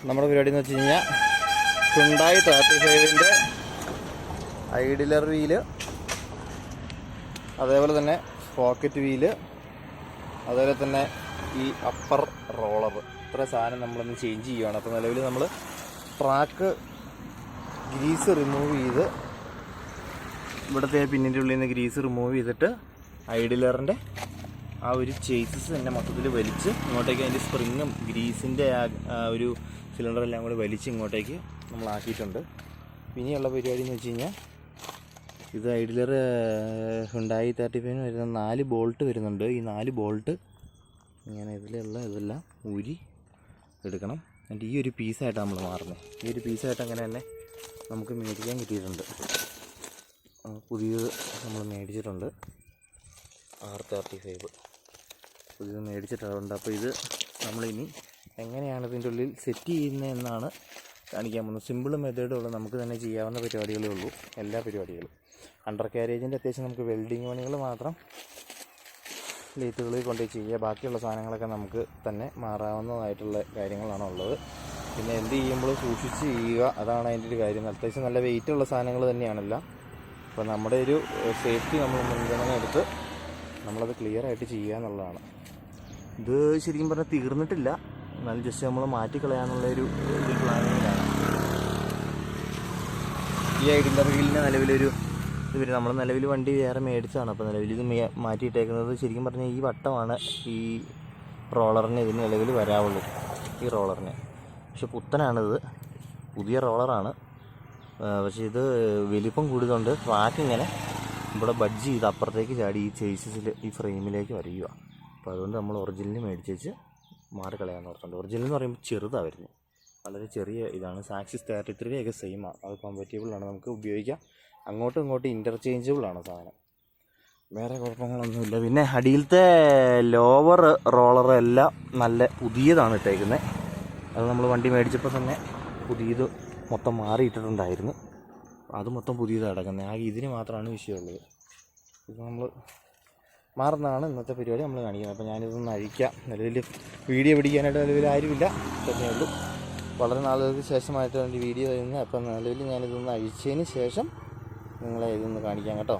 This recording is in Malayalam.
നമ്മുടെ പരിപാടി എന്ന് വെച്ച് കഴിഞ്ഞാൽ ഹ്യുണ്ടായി 35-ൻ്റെ ഐഡിലർ വീല്, അതേപോലെ തന്നെ പോക്കറ്റ് വീല്, അതേപോലെ തന്നെ ഈ അപ്പർ റോളർ, ഇത്ര സാധനം നമ്മളൊന്ന് ചേഞ്ച് ചെയ്യുകയാണ്. അപ്പോൾ നിലവിൽ നമ്മൾ ട്രാക്ക് ഗ്രീസ് റിമൂവ് ചെയ്ത്, ഇവിടുത്തെ പിന്നിൻ്റെ ഉള്ളിൽ നിന്ന് ഗ്രീസ് റിമൂവ് ചെയ്തിട്ട് ഐഡിലറിൻ്റെ ആ ഒരു ചേസസ് തന്നെ മൊത്തത്തിൽ വലിച്ച് ഇങ്ങോട്ടേക്ക് അതിൻ്റെ സ്പ്രിങ്ങും ഗ്രീസിൻ്റെ ആ ഒരു സിലിണ്ടറെല്ലാം കൂടി വലിച്ച് ഇങ്ങോട്ടേക്ക് നമ്മളാക്കിയിട്ടുണ്ട്. ഇനിയുള്ള പരിപാടി എന്ന് വെച്ച് കഴിഞ്ഞാൽ ഇത് ഐഡിലർ ഹ്യുണ്ടായി 35 വരുന്ന 4 ബോൾട്ട് വരുന്നുണ്ട്. ഈ 4 ബോൾട്ട് ഇങ്ങനെ ഇതെല്ലാം ഊരി എടുക്കണം. എന്നിട്ട് ഈ ഒരു പീസായിട്ടാണ് നമ്മൾ മാറുന്നത്. ഈ ഒരു പീസായിട്ട് അങ്ങനെ തന്നെ നമുക്ക് മേടിക്കാൻ കിട്ടിയിട്ടുണ്ട്. പുതിയത് നമ്മൾ മേടിച്ചിട്ടുണ്ട്, R35 പുതിയത് മേടിച്ചിട്ടുണ്ട്. അപ്പോൾ ഇത് നമ്മളിനി എങ്ങനെയാണ് ഇതിൻ്റെ ഉള്ളിൽ സെറ്റ് ചെയ്യുന്നതെന്നാണ് കാണിക്കാൻ പോകുന്നത്. സിമ്പിൾ മെത്തേഡുള്ള നമുക്ക് തന്നെ ചെയ്യാവുന്ന പരിപാടികളേ ഉള്ളൂ, എല്ലാ പരിപാടികളും. അണ്ടർ കാരേജിൻ്റെ അത്യാവശ്യം നമുക്ക് വെൽഡിങ് പണികൾ മാത്രം ലേത്തുകളിൽ കൊണ്ടുപോയി ചെയ്യുക. ബാക്കിയുള്ള സാധനങ്ങളൊക്കെ നമുക്ക് തന്നെ മാറാവുന്നതായിട്ടുള്ള കാര്യങ്ങളാണ് ഉള്ളത്. പിന്നെ എന്ത് ചെയ്യുമ്പോഴും സൂക്ഷിച്ച് ചെയ്യുക, അതാണ് അതിൻ്റെ ഒരു കാര്യം. അത്യാവശ്യം നല്ല വെയിറ്റുള്ള സാധനങ്ങൾ തന്നെയാണല്ലോ. അപ്പോൾ നമ്മുടെ ഒരു സേഫ്റ്റി നമ്മൾ മുൻഗണന എടുത്ത് നമ്മളത് ക്ലിയർ ആയിട്ട് ചെയ്യുക എന്നുള്ളതാണ്. ഇത് ശരിക്കും പറഞ്ഞാൽ തീർന്നിട്ടില്ല, എന്നാലും ജസ്റ്റ് നമ്മൾ മാറ്റിക്കളയാന്നുള്ളൊരു പ്ലാനിങ്ങിലാണ്. ഈ ഐഡിലർ വീലിന് നിലവിലൊരു ഇത് വരും. നമ്മൾ നിലവിൽ വണ്ടി വേറെ മേടിച്ചതാണ്. അപ്പോൾ നിലവിൽ ഇത് മാറ്റിയിട്ടേക്കുന്നത് ശരിക്കും പറഞ്ഞാൽ ഈ വട്ടമാണ് ഈ റോളറിന് ഇതിന് നിലവിൽ വരാവുള്ളൂ, ഈ റോളറിന്. പക്ഷെ പുത്തനാണിത്, പുതിയ റോളറാണ്. പക്ഷേ ഇത് വലിപ്പം കൂടിയതുകൊണ്ട് ട്രാക്ക് ഇങ്ങനെ ഇവിടെ ബഡ്ജ് ചെയ്ത് അപ്പുറത്തേക്ക് ചാടി ഈ ചേസിൽ ഈ ഫ്രെയിമിലേക്ക് വരിക. അപ്പോൾ അതുകൊണ്ട് നമ്മൾ ഒറിജിനൽ മേടിച്ച് വെച്ച് മാറിക്കളയാമെന്ന് ഓർത്തുണ്ട്. ഒറിജിനൽ എന്ന് പറയുമ്പോൾ ചെറുതാണ് വരുന്നത്, വളരെ ചെറിയ ഇതാണ്. സാക്സിസ് 33 സെയിമാണ്, അത് കമ്പറ്റബിളാണ്, നമുക്ക് ഉപയോഗിക്കാം. അങ്ങോട്ടും ഇങ്ങോട്ടും ഇൻ്റർചേഞ്ചബിളാണ് സാധനം, വേറെ കുഴപ്പങ്ങളൊന്നുമില്ല. പിന്നെ അടിയിലത്തെ ലോവർ റോളർ എല്ലാം നല്ല പുതിയതാണ് ഇട്ടേക്കുന്നത്. അത് നമ്മൾ വണ്ടി മേടിച്ചപ്പോൾ തന്നെ പുതിയത് മൊത്തം മാറിയിട്ടിട്ടുണ്ടായിരുന്നു. അത് മൊത്തം പുതിയതാണ് കിടക്കുന്നത്. ആകെ ഇതിന് മാത്രമാണ് വിഷയമുള്ളത്. ഇത് നമ്മൾ മാറുന്നതാണ് ഇന്നത്തെ പരിപാടി നമ്മൾ കാണിക്കുന്നത്. അപ്പോൾ ഞാനിതൊന്ന് അഴിക്കാം. നിലവിൽ വീഡിയോ പിടിക്കാനായിട്ട് നിലവിൽ ആരുമില്ല തന്നെ ഉള്ളൂ. വളരെ നാളുകൾക്ക് ശേഷമായിട്ട് വേണ്ടി വീഡിയോ ചെയ്യുന്നത്. അപ്പം നിലവിൽ ഞാനിതൊന്ന് അഴിച്ചതിന് ശേഷം നിങ്ങളെ ഇതൊന്ന് കാണിക്കാം കേട്ടോ.